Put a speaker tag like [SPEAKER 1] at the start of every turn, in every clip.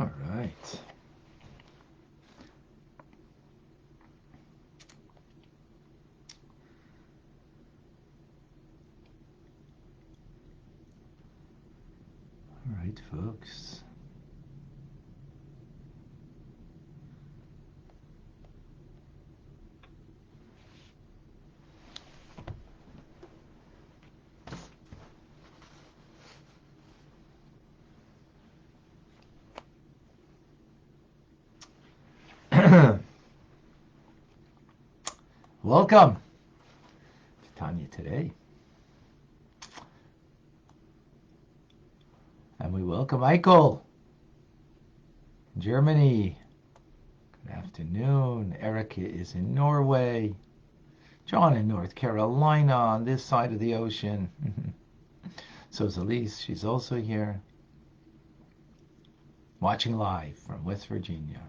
[SPEAKER 1] All right. All right, folks. Welcome to Tanya Today. And we welcome Michael, Germany. Good afternoon. Erica is in Norway. John in North Carolina on this side of the ocean. So is Elise. She's also here. Watching live from West Virginia.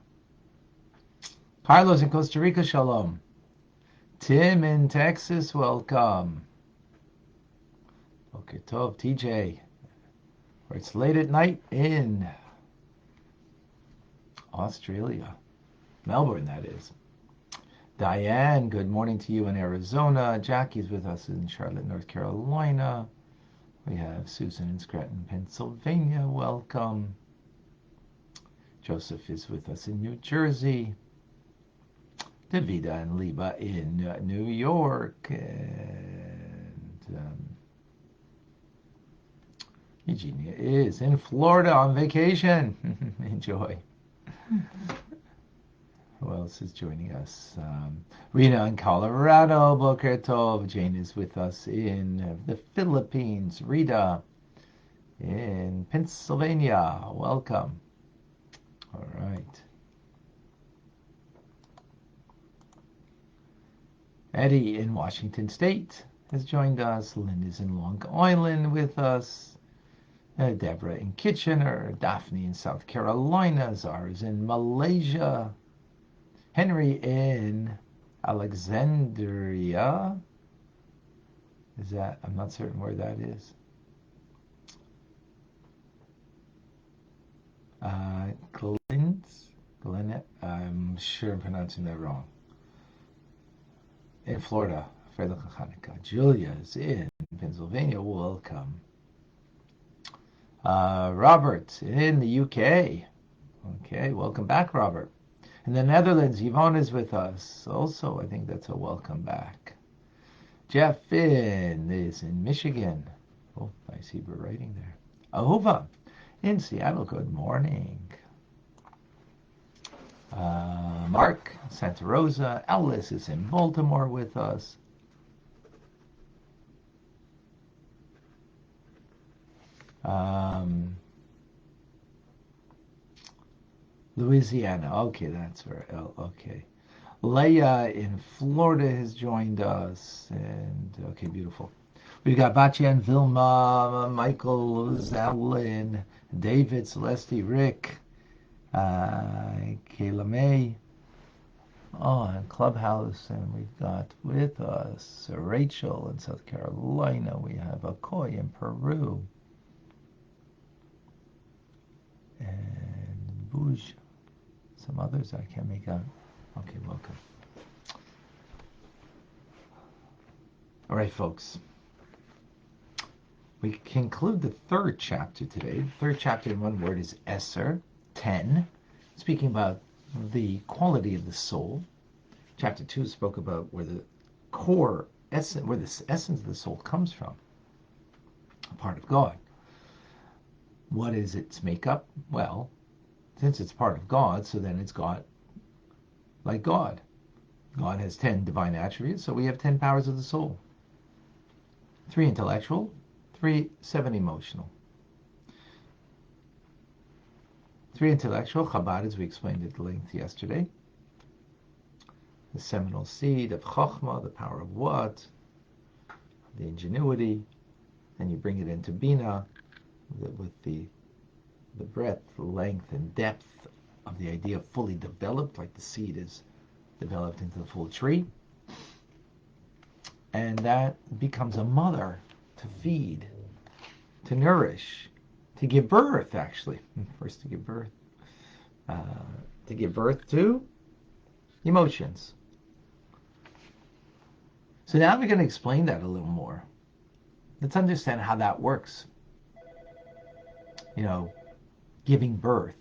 [SPEAKER 1] Carlos in Costa Rica, shalom. Tim in Texas, welcome. Boker Tov, TJ, where it's late at night in Australia. Melbourne, that is. Diane, good morning to you in Arizona. Jackie's with us in Charlotte, North Carolina. We have Susan in Scranton, Pennsylvania, welcome. Joseph is with us in New Jersey. Davida and Liba in New York. And Eugenia is in Florida on vacation. Enjoy. Who else is joining us? Rena in Colorado. Boker Tov. Jane is with us in the Philippines. Rita in Pennsylvania. Welcome. All right. Eddie in Washington State has joined us. Lynn is in Long Island with us. Deborah in Kitchener. Daphne in South Carolina. Zara is in Malaysia. Henry in Alexandria. Is that? I'm not certain where that is. Glenn, I'm sure I'm pronouncing that wrong. In Florida, Freilich Hanukkah. Julia is in Pennsylvania. Welcome. Robert in the UK. Okay, welcome back, Robert. In the Netherlands, Yvonne is with us. Also, I think that's a welcome back. Jeff Finn is in Michigan. Oh, nice Hebrew writing there. Ahuva in Seattle. Good morning. Mark, Santa Rosa. Alice is in Baltimore with us. Louisiana. Okay, that's where. Okay. Leah in Florida has joined us. And, okay, beautiful. We've got Batya and Vilma, Michael, Zalin, David, Celeste, Rick, Kayla May. Oh, and Clubhouse, and we've got with us Rachel in South Carolina. We have Akoy in Peru. And Bouge. Some others I can't make out. Okay, welcome. All right, folks. We conclude the third chapter today. The third chapter in one word is Esser, 10, speaking about the quality of the soul. Chapter 2 spoke about where the core essence, where the essence of the soul comes from, a part of God. What is its makeup? Well, since it's part of God, so then it's God like God. God has 10 divine attributes, so we have 10 powers of the soul. 3 intellectual, 7 emotional. 3 intellectual, Chabad, as we explained at length yesterday. The seminal seed of Chokhmah, the power of what? The ingenuity. And you bring it into Bina with the breadth, length, and depth of the idea of fully developed, like the seed is developed into the full tree. And that becomes a mother to feed, to nourish, to give birth, actually. First to give birth. to give birth to emotions. So now we're going to explain that a little more. Let's understand how that works. Giving birth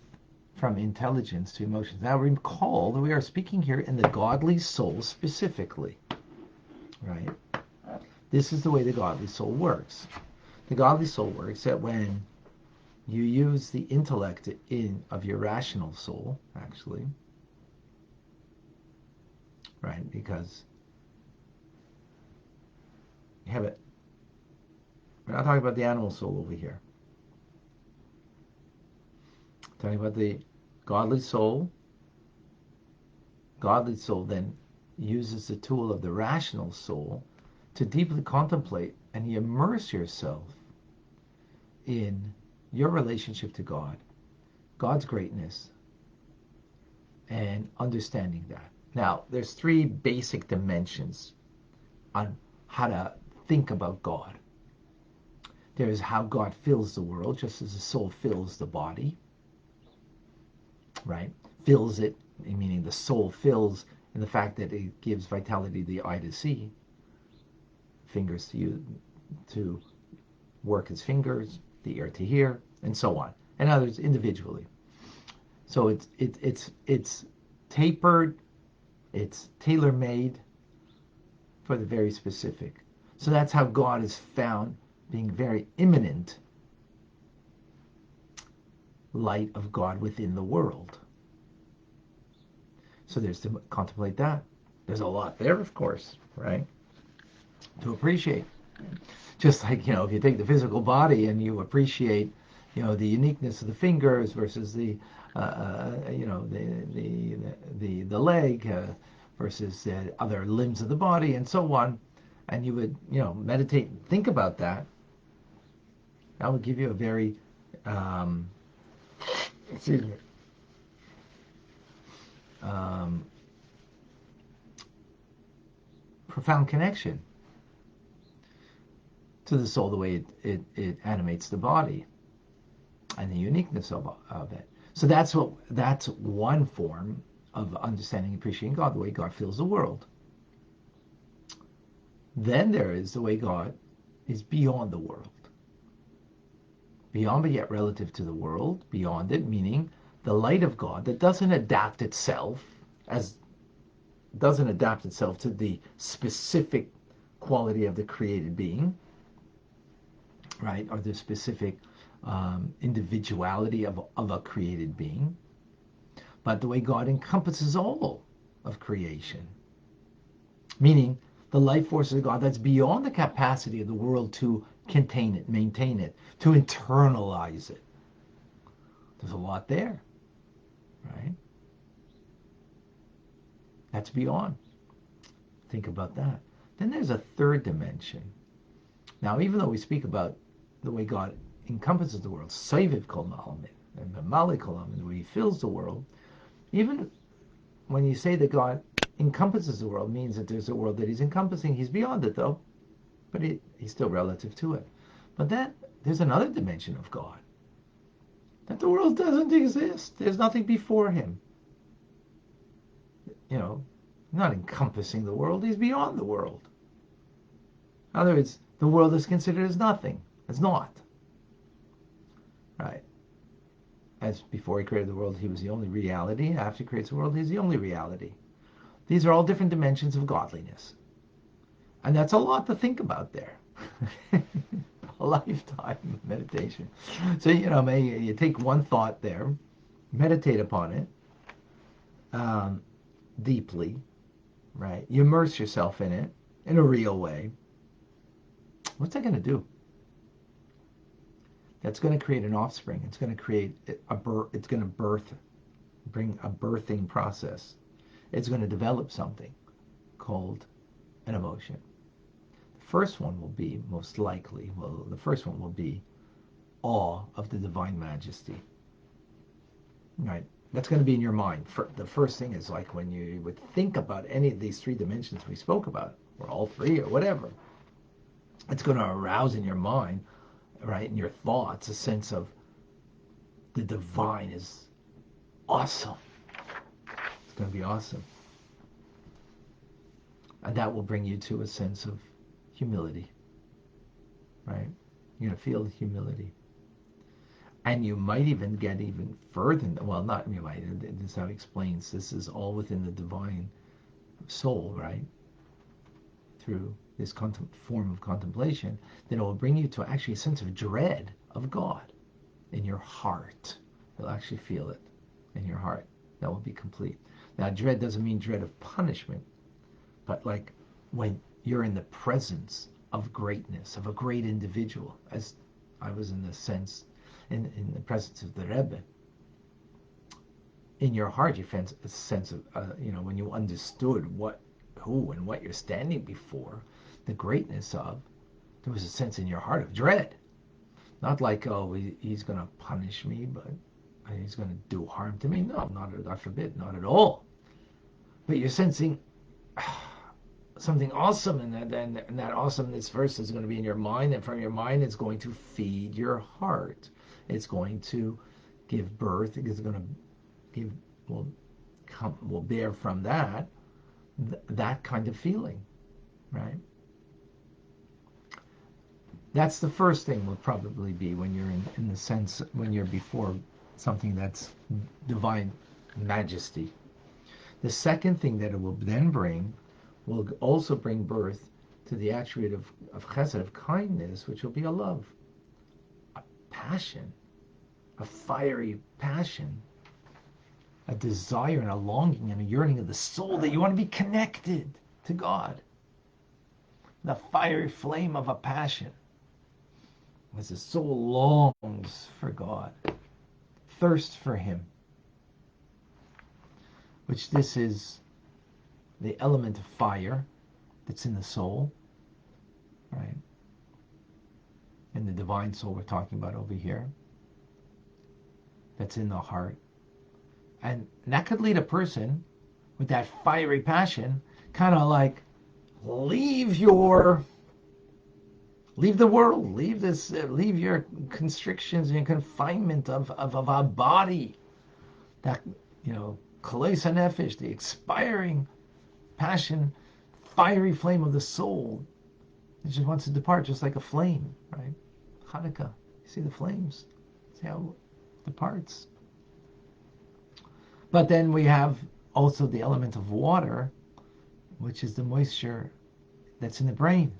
[SPEAKER 1] from intelligence to emotions. Now recall that we are speaking here in the godly soul specifically, right? This is the way the godly soul works. The godly soul works that when you use the intellect of your rational soul, actually, right? Because you have it. We're not talking about the animal soul over here. We're talking about the godly soul. Godly soul then uses the tool of the rational soul to deeply contemplate and immerse yourself in your relationship to God, God's greatness, and understanding that. Now, there's three basic dimensions on how to think about God. There is how God fills the world, just as the soul fills the body, right? Fills it, meaning the soul fills in the fact that it gives vitality to the eye to see, fingers to work as fingers, the ear to hear, and so on, and others individually. So it's tapered, it's tailor-made for the very specific. So that's how God is found being very immanent light of God within the world. So there's to contemplate that. There's a lot there, of course, right? To appreciate. Just like, if you take the physical body and you appreciate, the uniqueness of the fingers versus the leg versus the other limbs of the body and so on, and you would, meditate and think about that, that would give you a very, profound connection to the soul, the way it animates the body and the uniqueness of it. So that's one form of understanding and appreciating God, the way God fills the world. Then there is the way God is beyond the world. Beyond, but yet relative to the world, beyond it, meaning the light of God that doesn't adapt itself to the specific quality of the created being, right? Or the specific individuality of a created being, but the way God encompasses all of creation, meaning the life force of God that's beyond the capacity of the world to contain it, maintain it, to internalize it. There's a lot there, right? That's beyond. Think about that. Then there's a third dimension. Now, even though we speak about the way God encompasses the world, Saiviv Kol Ma'almin, and Mamali Kol Amin, the way He fills the world, even when you say that God encompasses the world, means that there's a world that He's encompassing. He's beyond it, though, but He's still relative to it. But then there's another dimension of God, that the world doesn't exist. There's nothing before Him. Not encompassing the world. He's beyond the world. In other words, the world is considered as nothing. It's not. Right? As before He created the world, He was the only reality. After He creates the world, He's the only reality. These are all different dimensions of godliness. And that's a lot to think about there. A lifetime of meditation. So, you take one thought there, meditate upon it deeply, right? You immerse yourself in it in a real way. What's that going to do? That's going to create an offspring. It's going to create it's going to bring a birthing process. It's going to develop something called an emotion. The first one will be, most likely, awe of the divine majesty. Right? That's going to be in your mind. The first thing is like when you would think about any of these three dimensions we spoke about, or all three, or whatever. It's going to arouse in your mind, right, in your thoughts, a sense of the divine is awesome. It's going to be awesome. And that will bring you to a sense of humility, right? You're going to feel humility. And you might even get even further. Well, not you might. This is how he explains. This is all within the divine soul, right? Through this form of contemplation, then it will bring you to actually a sense of dread of God in your heart. You'll actually feel it in your heart. That will be complete. Now, dread doesn't mean dread of punishment, but like when you're in the presence of greatness, of a great individual, as I was in the sense, in the presence of the Rebbe, in your heart you feel a sense of, when you understood who and what you're standing before, the greatness of, there was a sense in your heart of dread. Not like, oh, he's going to punish me, but he's going to do harm to me. No, not, God forbid, not at all. But you're sensing something awesome, and that awesomeness first is going to be in your mind, and from your mind it's going to feed your heart. It's going to give birth. It's going to give, will bear from that that kind of feeling, right? That's the first thing will probably be when you're in the sense, when you're before something that's divine majesty. The second thing that it will then bring will also bring birth to the attribute of chesed, of kindness, which will be a love, a passion, a fiery passion, a desire and a longing and a yearning of the soul that you want to be connected to God. The fiery flame of a passion. As the soul longs for God, thirsts for Him, which this is the element of fire that's in the soul, right? And the divine soul we're talking about over here, that's in the heart. And that could lead a person with that fiery passion, kind of like, leave the world, leave your constrictions and your confinement of a body. That, Kalei Nefesh, the expiring passion, fiery flame of the soul. It just wants to depart, just like a flame, right? Hanukkah, you see the flames, see how it departs. But then we have also the element of water, which is the moisture that's in the brain.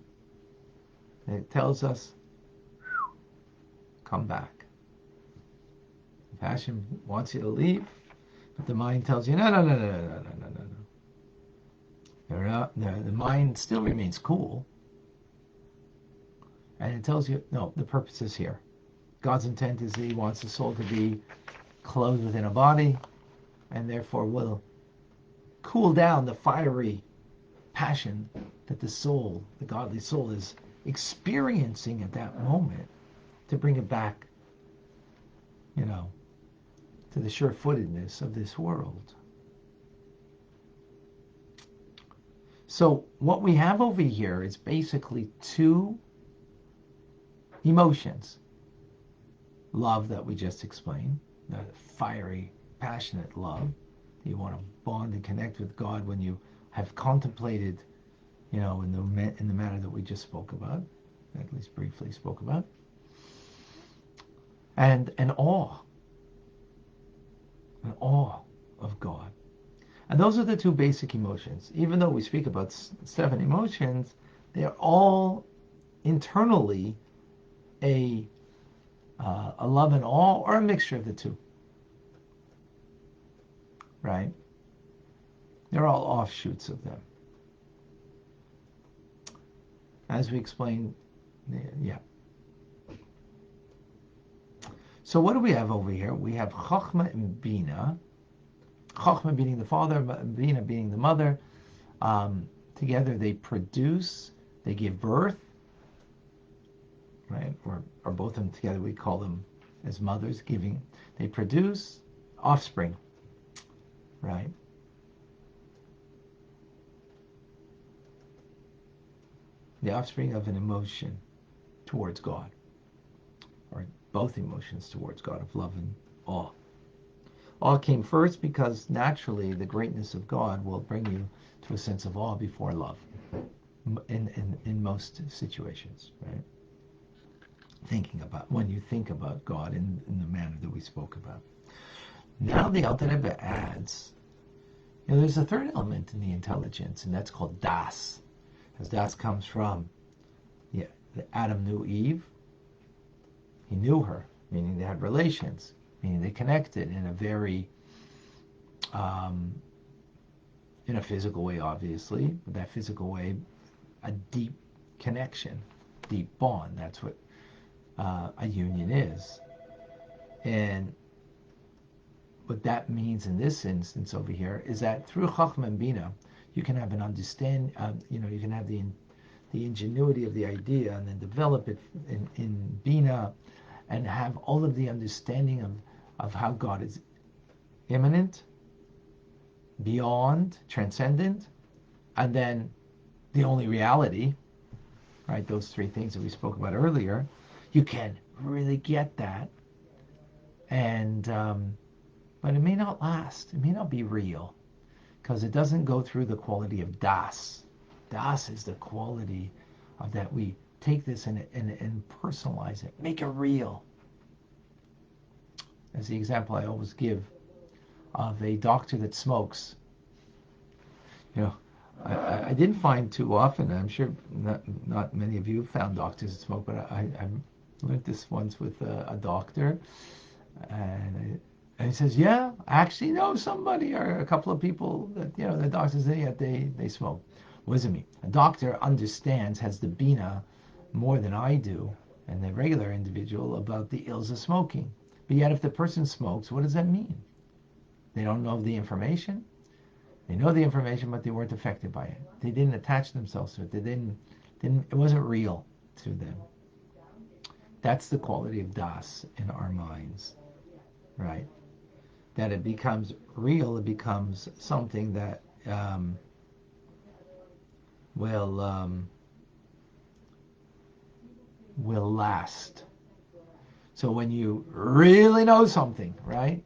[SPEAKER 1] It tells us, come back. The passion wants you to leave, but the mind tells you, no. The mind still remains cool. And it tells you, no, the purpose is here. God's intent is that He wants the soul to be clothed within a body, and therefore will cool down the fiery passion that the soul, the godly soul, is experiencing at that moment, to bring it back, to the sure-footedness of this world. So what we have over here is basically two emotions. Love that we just explained, the fiery, passionate love. You want to bond and connect with God when you have contemplated, in the manner that we just spoke about, at least briefly spoke about. And an awe of God. And those are the two basic emotions. Even though we speak about 7 emotions, they're all internally a love and awe, or a mixture of the two, right? They're all offshoots of them. As we explained, yeah. So what do we have over here? We have Chochmah and Bina. Chochmah being the father, Bina being the mother. Together they produce, they give birth, right? Or both of them together, we call them as mothers giving. They produce offspring, right? The offspring of an emotion towards God, or both emotions towards God, of love and awe. Awe came first because naturally the greatness of God will bring you to a sense of awe before love in most situations, right? When you think about God in the manner that we spoke about. Now the Alter Rebbe adds, there's a third element in the intelligence, and that's called das. As das comes from, Adam knew Eve. He knew her, meaning they had relations, meaning they connected in a very, in a physical way, obviously, but that physical way, a deep connection, deep bond. That's what a union is. And what that means in this instance over here is that through Chachma and Bina, you can have an understand, you can have the ingenuity of the idea and then develop it in Bina and have all of the understanding of how God is immanent, beyond, transcendent, and then the only reality, right? Those three things that we spoke about earlier. You can really get that, and but it may not last. It may not be real because it doesn't go through the quality of das. Das is the quality of that we take this and personalize it, make it real. As the example I always give of a doctor that smokes. I didn't find too often, I'm sure not many of you found doctors that smoke, but I learned this once with a doctor, and he says, I actually know somebody or a couple of people that, the doctors say they smoke. What does it mean? A doctor understands, has the bina more than I do, and the regular individual about the ills of smoking. But yet if the person smokes, what does that mean? They don't know the information. They know the information, but they weren't affected by it. They didn't attach themselves to it. They didn't. It wasn't real to them. That's the quality of das in our minds, right? That it becomes real. It becomes something that will last. So when you really know something, right?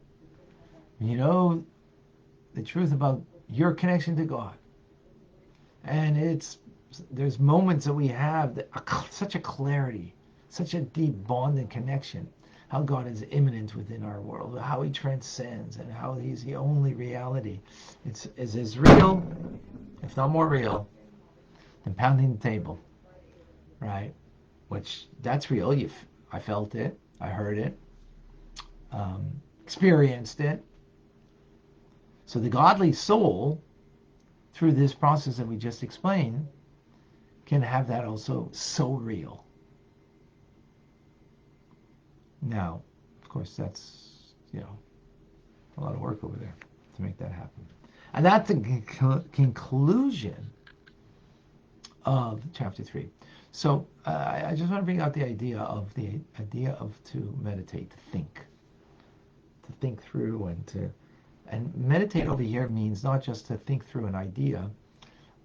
[SPEAKER 1] You know the truth about your connection to God, and there's moments that we have that such a clarity, such a deep bond and connection, how God is immanent within our world, how he transcends, and how he's the only reality. It's as real, if not more real, than pounding the table, right? Which that's real. I felt it, I heard it, experienced it. So the godly soul, through this process that we just explained, can have that also so real. Now, of course, that's, a lot of work over there to make that happen. And that's the conclusion of chapter 3. So I just want to bring out the idea of to meditate, to think through and meditate over here means not just to think through an idea,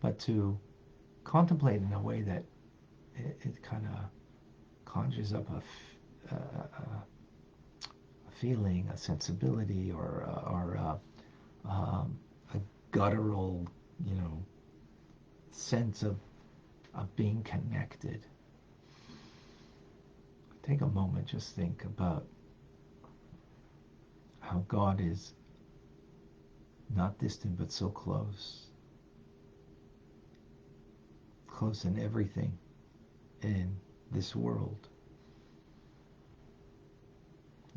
[SPEAKER 1] but to contemplate in a way that it kind of conjures up a feeling, a sensibility, or a guttural, sense of being connected. Take a moment, just think about how God is not distant, but so close. Close in everything in this world.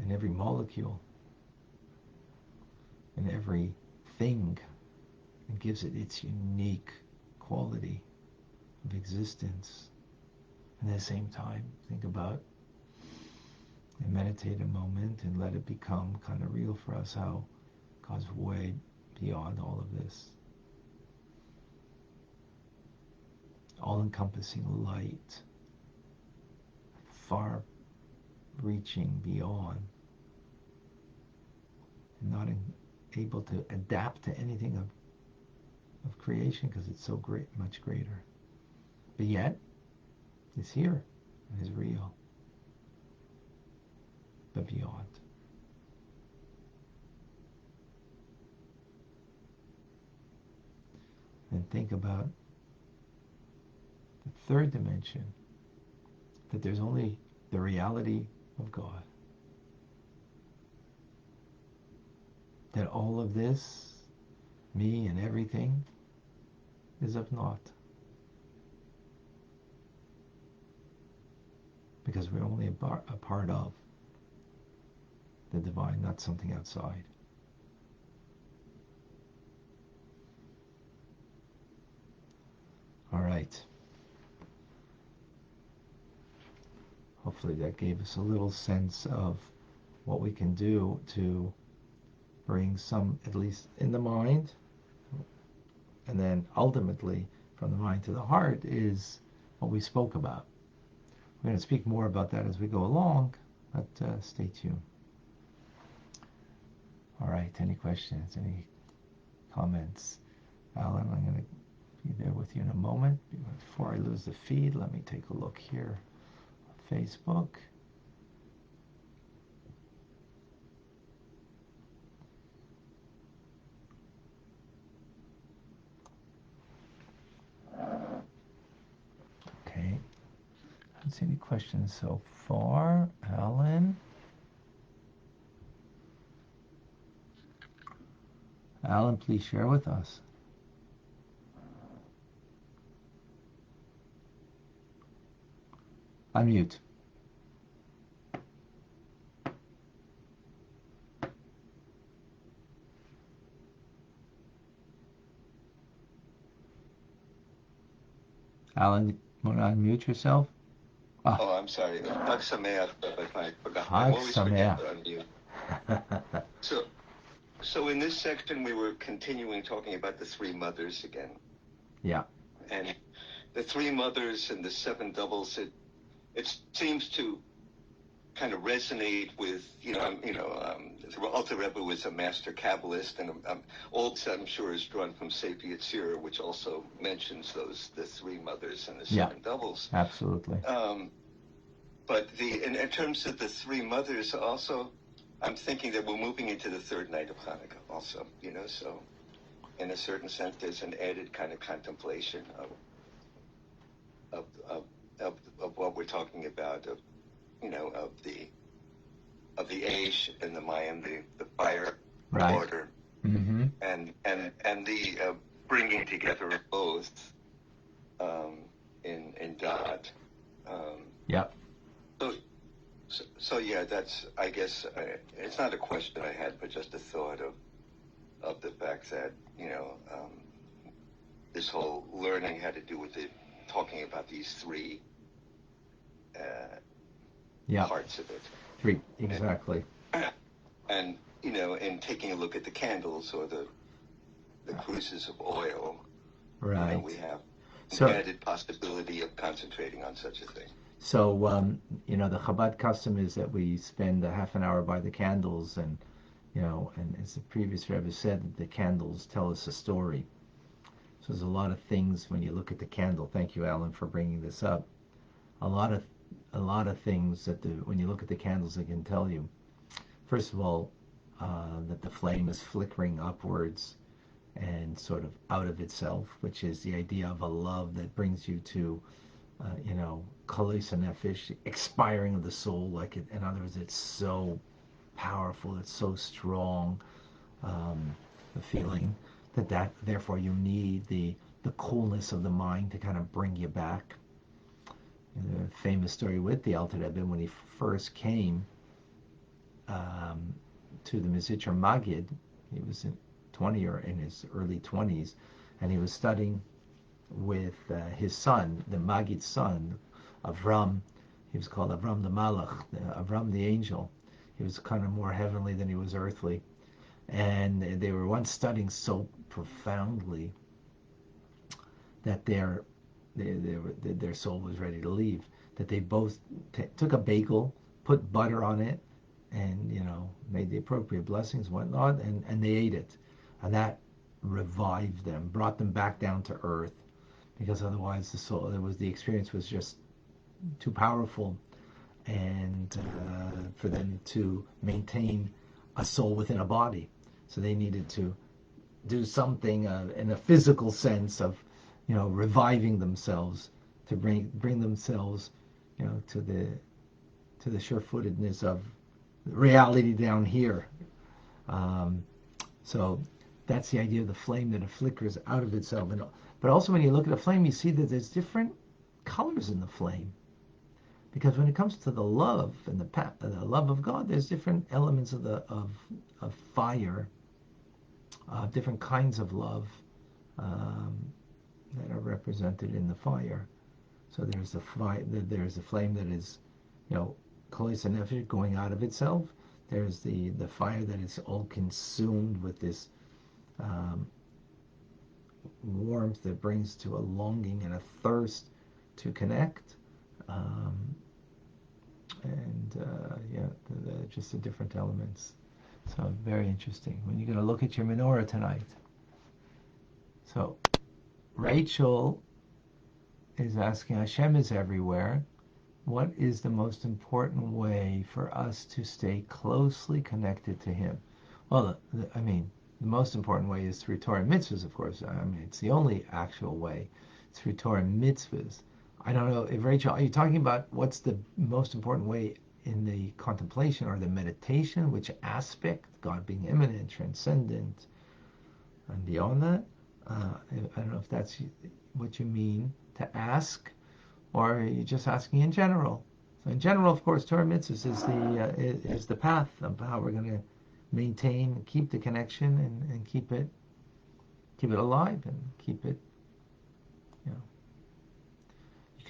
[SPEAKER 1] In every molecule. In every thing. It gives it its unique quality of existence. And at the same time, think about and meditate a moment and let it become kind of real for us how God's way beyond all of this. All-encompassing light, far-reaching beyond, and not able to adapt to anything of creation because it's so great, much greater. But yet, it's here and is real, but beyond. and think about the third dimension, that there's only the reality of God. That all of this, me and everything, is of naught. Because we're only a part of the divine, not something outside. All right. Hopefully that gave us a little sense of what we can do to bring some, at least in the mind, and then ultimately from the mind to the heart is what we spoke about. We're going to speak more about that as we go along, but stay tuned. All right, any questions, any comments? Alan, I'm going to be there with you in a moment. Before I lose the feed, let me take a look here on Facebook. Okay, I don't see any questions so far. Alan? Alan, please share with us. Unmute. Alan, want to unmute yourself?
[SPEAKER 2] Oh, I'm sorry. Chag Sameach, if I forgot. I
[SPEAKER 1] Chag
[SPEAKER 2] always forget
[SPEAKER 1] Sameach.
[SPEAKER 2] to unmute. So in this section, we were continuing talking about the three mothers again.
[SPEAKER 1] Yeah.
[SPEAKER 2] And the three mothers and the seven doubles, it seems to kind of resonate with, the Alter Rebbe was a master Kabbalist, and all this, I'm sure, is drawn from Sefer Yetzirah, which also mentions the three mothers and the seven doubles.
[SPEAKER 1] Absolutely.
[SPEAKER 2] But in terms of the three mothers, also, I'm thinking that we're moving into the third night of Hanukkah, also. So in a certain sense, there's an added kind of contemplation of what we're talking about, of the Aish and the Mayim, the fire,
[SPEAKER 1] right.
[SPEAKER 2] Water, and the bringing together of both in God.
[SPEAKER 1] Yep.
[SPEAKER 2] So yeah, that's, I guess, it's not a question I had, but just a thought of the fact that, this whole learning had to do with talking about these three parts of it.
[SPEAKER 1] Three, exactly.
[SPEAKER 2] And and taking a look at the candles or the cruces of oil,
[SPEAKER 1] right.
[SPEAKER 2] We have an added possibility of concentrating on such a thing.
[SPEAKER 1] So, the Chabad custom is that we spend a half an hour by the candles, and, and as the previous Rebbe said, that the candles tell us a story. So there's a lot of things when you look at the candle. Thank you, Alan, for bringing this up. A lot of things that when you look at the candles, they can tell you. First of all, that the flame is flickering upwards and sort of out of itself, which is the idea of a love that brings you to, kalis nefesh, expiring of the soul. Like in other words, it's so powerful, it's so strong, the feeling that therefore you need the coolness of the mind to kind of bring you back. The famous story with the Alter Rebbe when he first came to the Mizitcher Magid, he was in his early 20s, and he was studying with his son, the Magid's son, Avram. He was called Avram the Malach, Avram the angel. He was kind of more heavenly than he was earthly. And they were once studying so profoundly that their soul was ready to leave, that they both took a bagel, put butter on it, and made the appropriate blessings, whatnot, and they ate it, and that revived them, brought them back down to earth, because otherwise the experience was just too powerful, and for them to maintain a soul within a body, so they needed to do something in a physical sense of, reviving themselves to bring themselves, to the sure-footedness of reality down here. Um, so that's the idea of the flame, that it flickers out of itself. But also when you look at a flame, you see that there's different colors in the flame. Because when it comes to the love and the love of God, there's different elements of fire, different kinds of love um, that are represented in the fire. So there's the flame that is, kolis nefesh, going out of itself. There's the fire that is all consumed with this warmth that brings to a longing and a thirst to connect. Just the different elements. So very interesting. When you're going to look at your menorah tonight. So Rachel is asking, Hashem is everywhere. What is the most important way for us to stay closely connected to Him? Well, the most important way is through Torah and mitzvahs, of course. It's the only actual way. It's through Torah and mitzvahs. I don't know if Rachel, are you talking about what's the most important way in the contemplation or the meditation? Which aspect? God being immanent, transcendent, and beyond that? I don't know if that's what you mean to ask, or are you just asking in general? So in general, of course, Torah mitzvahs is the path of how we're going to maintain, keep the connection, and keep it alive, and keep it. You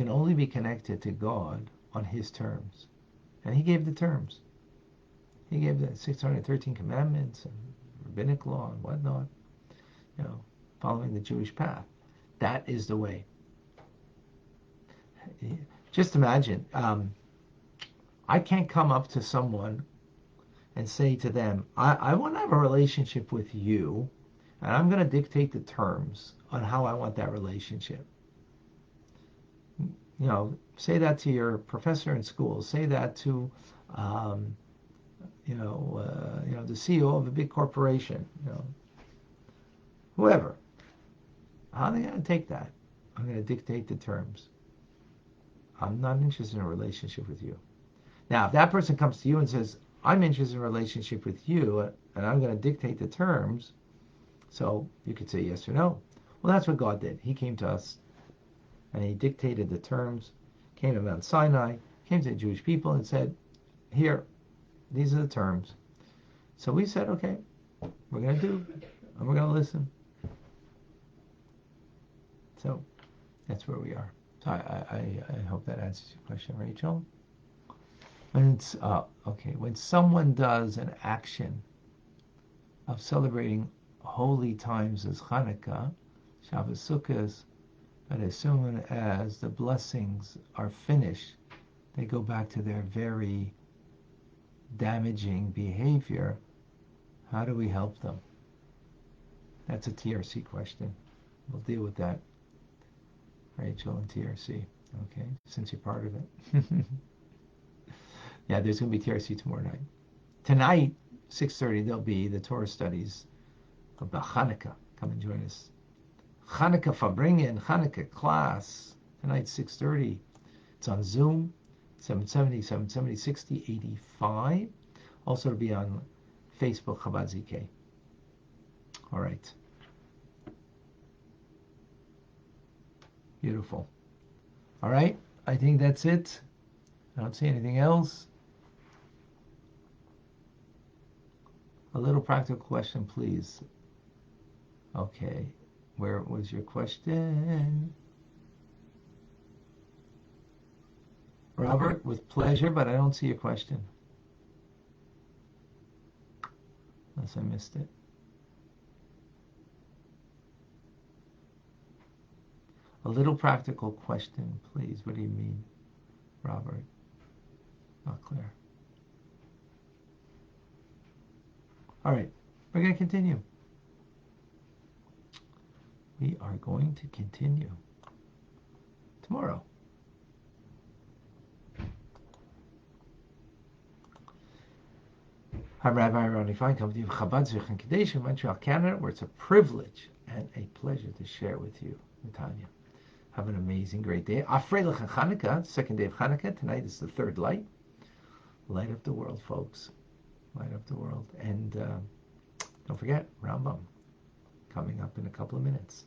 [SPEAKER 1] can only be connected to God on His terms, and He gave the terms. He gave the 613 commandments and rabbinic law and whatnot. Following the Jewish path. That is the way. Just imagine, I can't come up to someone and say to them, I want to have a relationship with you, and I'm going to dictate the terms on how I want that relationship. Say that to your professor in school. Say that to, the CEO of a big corporation. Whoever. How are they going to take that? I'm going to dictate the terms. I'm not interested in a relationship with you. Now, if that person comes to you and says, I'm interested in a relationship with you, and I'm going to dictate the terms, so you could say yes or no. Well, that's what God did. He came to us, and He dictated the terms, came to Mount Sinai, came to the Jewish people and said, here, these are the terms. So we said, okay, we're going to do, and we're going to listen. So that's where we are. So I hope that answers your question, Rachel. When someone does an action of celebrating holy times as Hanukkah, Shabbos, Sukkot, but as soon as the blessings are finished, they go back to their very damaging behavior. How do we help them? That's a TRC question. We'll deal with that, Rachel, and TRC. Okay, since you're part of it. Yeah, there's going to be TRC tomorrow night. Tonight, 6:30, there'll be the Torah studies of the Hanukkah. Come and join us. Hanukkah Fabringen, Hanukkah class. Tonight, 6:30. It's on Zoom, 770, 60, 85. Also, it'll be on Facebook, Chabad ZK. All right. Beautiful. All right. I think that's it. I don't see anything else. A little practical question, please. Okay. Where was your question? Robert, with pleasure, but I don't see your question. Unless I missed it. A little practical question, please. What do you mean, Robert? Not clear. All right, we're going to continue. We are going to continue tomorrow. I'm Rabbi Ronnie Fine, coming to you from Chabad Zurich and Kadesh in Montreal, Canada, where it's a privilege and a pleasure to share with you, Tanya. Have an amazing, great day. Afreilach and Hanukkah, second day of Hanukkah. Tonight is the third light. Light up the world, folks. Light up the world. And don't forget, Rambam, coming up in a couple of minutes.